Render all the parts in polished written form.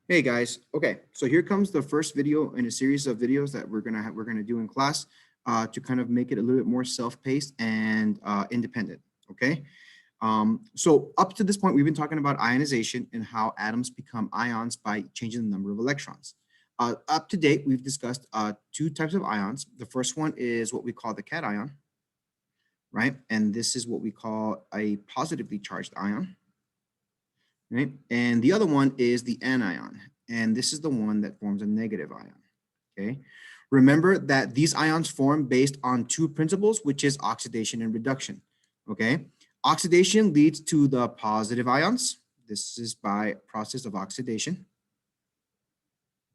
Hey guys, okay, so here comes the first video in a series of videos that we're gonna do in class to kind of make it a little bit more self-paced and independent. Okay, so up to this point, we've been talking about ionization and how atoms become ions by changing the number of electrons. Up to date, we've discussed two types of ions. The first one is what we call the cation, right? And this is what we call a positively charged ion. Right? And the other one is the anion, and this is the one that forms a negative ion, okay? Remember that these ions form based on two principles, which is oxidation and reduction, okay? Oxidation leads to the positive ions. This is by process of oxidation,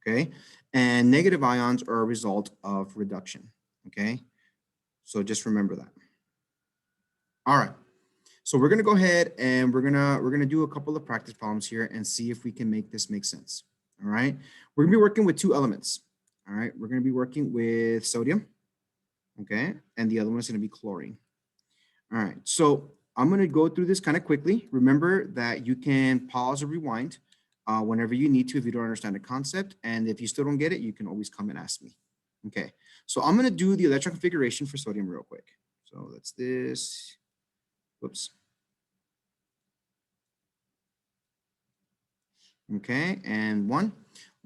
okay? And negative ions are a result of reduction, okay? So just remember that. All right. So we're gonna go ahead and we're gonna do a couple of practice problems here and see if we can make this make sense. All right. We're gonna be working with two elements. All right. We're gonna be working with sodium. Okay. And the other one is gonna be chlorine. All right. So I'm gonna go through this kind of quickly. Remember that you can pause or rewind whenever you need to if you don't understand the concept. And if you still don't get it, you can always come and ask me. Okay. So I'm gonna do the electron configuration for sodium real quick. So that's this. Whoops. Okay, and one.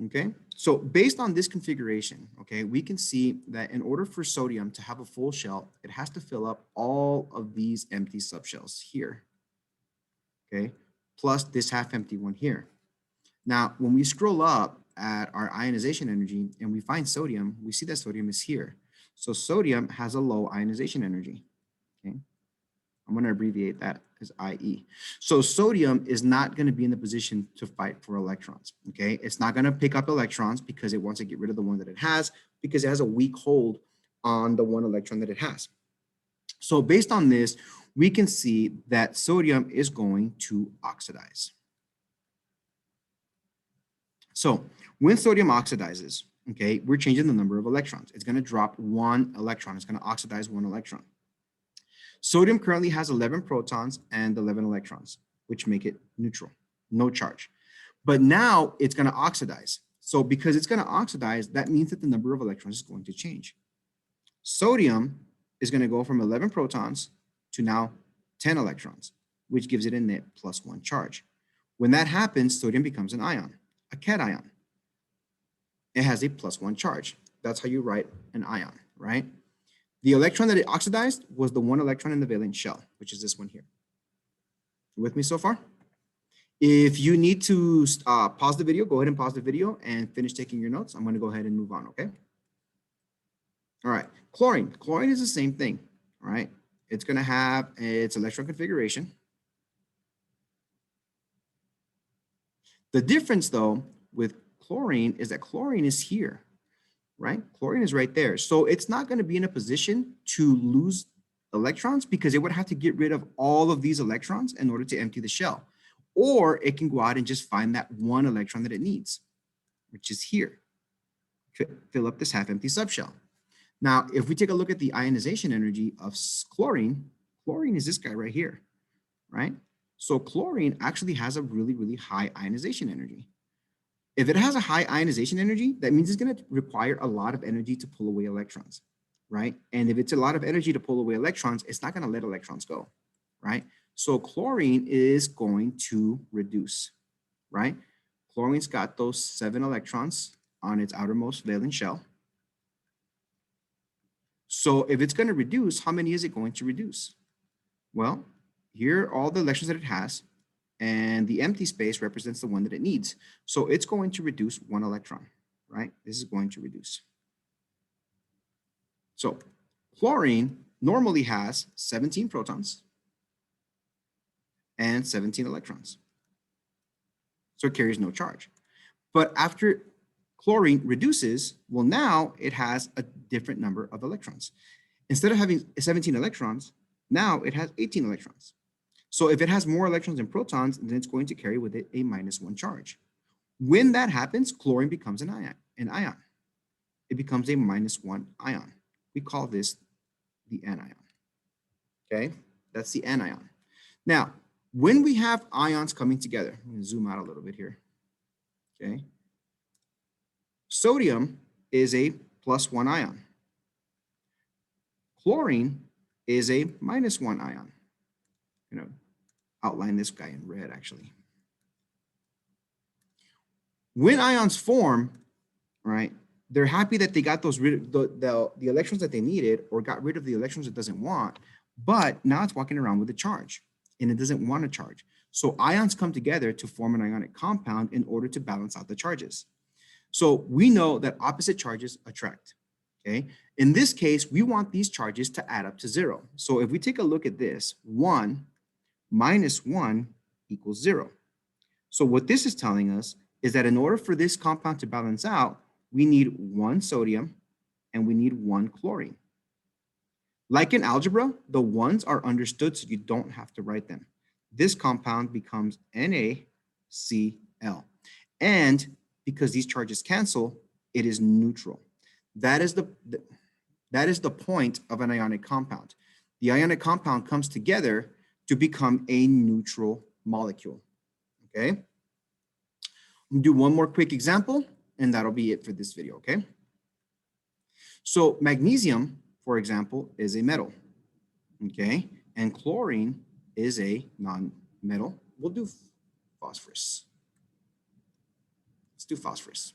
Okay, so based on this configuration, okay, we can see that in order for sodium to have a full shell, it has to fill up all of these empty subshells here, okay, plus this half empty one here. Now, when we scroll up at our ionization energy and we find sodium, we see that sodium is here. So sodium has a low ionization energy, okay? I'm going to abbreviate that as IE. So sodium is not going to be in the position to fight for electrons, okay? It's not going to pick up electrons because it wants to get rid of the one that it has because it has a weak hold on the one electron that it has. So based on this, we can see that sodium is going to oxidize. So when sodium oxidizes, okay, we're changing the number of electrons. It's going to drop one electron. It's going to oxidize one electron. Sodium currently has 11 protons and 11 electrons, which make it neutral, no charge. But now it's going to oxidize. So because it's going to oxidize, that means that the number of electrons is going to change. Sodium is going to go from 11 protons to now 10 electrons, which gives it a net plus one charge. When that happens, sodium becomes an ion, a cation. It has a plus one charge. That's how you write an ion, right? The electron that it oxidized was the one electron in the valence shell, which is this one here. You with me so far? If you need to pause the video, go ahead and pause the video and finish taking your notes. I'm going to go ahead and move on, okay? All right, chlorine. Chlorine is the same thing, all right? It's going to have its electron configuration. The difference, though, with chlorine is that chlorine is here, right? Chlorine is right there. So it's not going to be in a position to lose electrons because it would have to get rid of all of these electrons in order to empty the shell. Or it can go out and just find that one electron that it needs, which is here. Fill up this half empty subshell. Now, if we take a look at the ionization energy of chlorine, chlorine is this guy right here, right? So chlorine actually has a really, really high ionization energy. If it has a high ionization energy, that means it's going to require a lot of energy to pull away electrons, right? And if it's a lot of energy to pull away electrons, it's not going to let electrons go, right? So chlorine is going to reduce, right? Chlorine's got those 7 electrons on its outermost valence shell. So if it's going to reduce, how many is it going to reduce? Well, here are all the electrons that it has. And the empty space represents the one that it needs. So it's going to reduce 1 electron, right? This is going to reduce. So chlorine normally has 17 protons and 17 electrons. So it carries no charge. But after chlorine reduces, well, now it has a different number of electrons. Instead of having 17 electrons, now it has 18 electrons. So if it has more electrons and protons, then it's going to carry with it a -1 charge. When that happens, chlorine becomes an ion. It becomes a -1 ion. We call this the anion. Okay, that's the anion. Now, when we have ions coming together, I'm going to zoom out a little bit here. Okay, Sodium is a +1 ion. Chlorine is a -1 ion. I'm going to outline this guy in red, actually. When ions form, right, they're happy that they got those the electrons that they needed, or got rid of the electrons it doesn't want, but now it's walking around with a charge, and it doesn't want a charge. So ions come together to form an ionic compound in order to balance out the charges. So we know that opposite charges attract, okay? In this case, we want these charges to add up to 0. So if we take a look at this, 1 minus 1 equals 0. So what this is telling us is that in order for this compound to balance out, we need 1 sodium and we need 1 chlorine. Like in algebra, the ones are understood, so you don't have to write them. This compound becomes NaCl. And because these charges cancel, it is neutral. That is the point of an ionic compound. The ionic compound comes together to become a neutral molecule, okay? I'm gonna do one more quick example, and that'll be it for this video, okay? So magnesium, for example, is a metal, okay? And chlorine is a non-metal. We'll do phosphorus. Let's do phosphorus.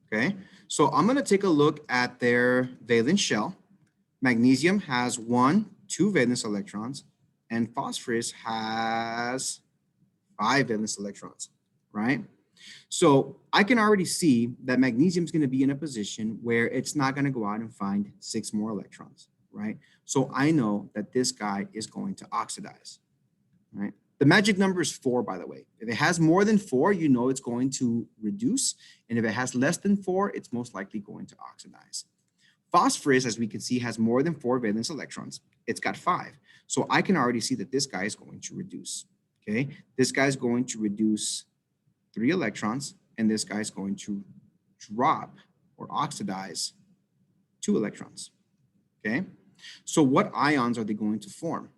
Okay, so I'm going to take a look at their valence shell. Magnesium has 2 valence electrons, and phosphorus has 5 valence electrons, right? So I can already see that magnesium is going to be in a position where it's not going to go out and find 6 more electrons, right? So I know that this guy is going to oxidize, right? The magic number is 4, by the way. If it has more than 4, you know it's going to reduce. And if it has less than 4, it's most likely going to oxidize. Phosphorus, as we can see, has more than 4 valence electrons. It's got 5. So I can already see that this guy is going to reduce, okay? This guy is going to reduce 3 electrons, and this guy is going to drop or oxidize 2 electrons, okay? So what ions are they going to form?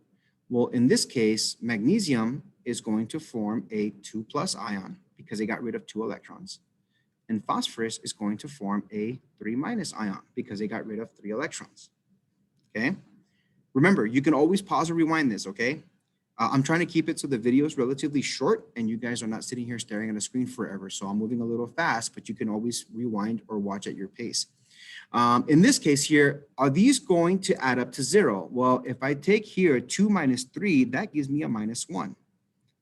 Well, in this case, magnesium is going to form a 2+ ion because they got rid of 2 electrons. And phosphorus is going to form a 3- ion because they got rid of 3 electrons. Okay? Remember, you can always pause or rewind this, okay? I'm trying to keep it so the video is relatively short and you guys are not sitting here staring at a screen forever. So I'm moving a little fast, but you can always rewind or watch at your pace. In this case here, are these going to add up to 0? Well, if I take here 2 minus 3, that gives me a -1.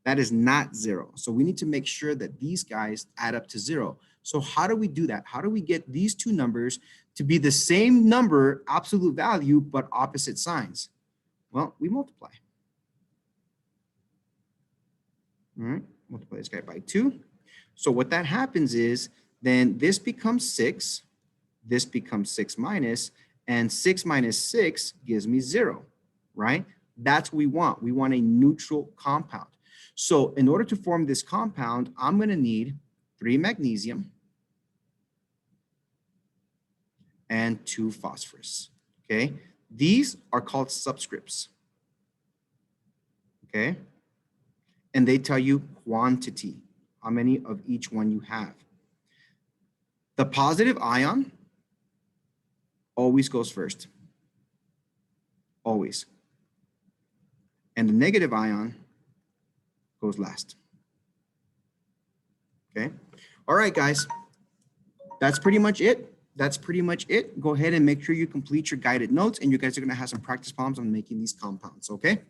That is not 0. So we need to make sure that these guys add up to 0. So how do we do that? How do we get these two numbers to be the same number, absolute value, but opposite signs? Well, we multiply. All right, multiply this guy by 2. So what that happens is then this becomes 6. This becomes 6 minus, and 6 minus 6 gives me 0, right? That's what we want. We want a neutral compound. So in order to form this compound, I'm going to need 3 magnesium and 2 phosphorus, okay? These are called subscripts, okay? And they tell you quantity, how many of each one you have. The positive ion always goes first, always. And the negative ion goes last, okay? All right, guys, that's pretty much it. That's pretty much it. Go ahead and make sure you complete your guided notes, and you guys are gonna have some practice problems on making these compounds, okay?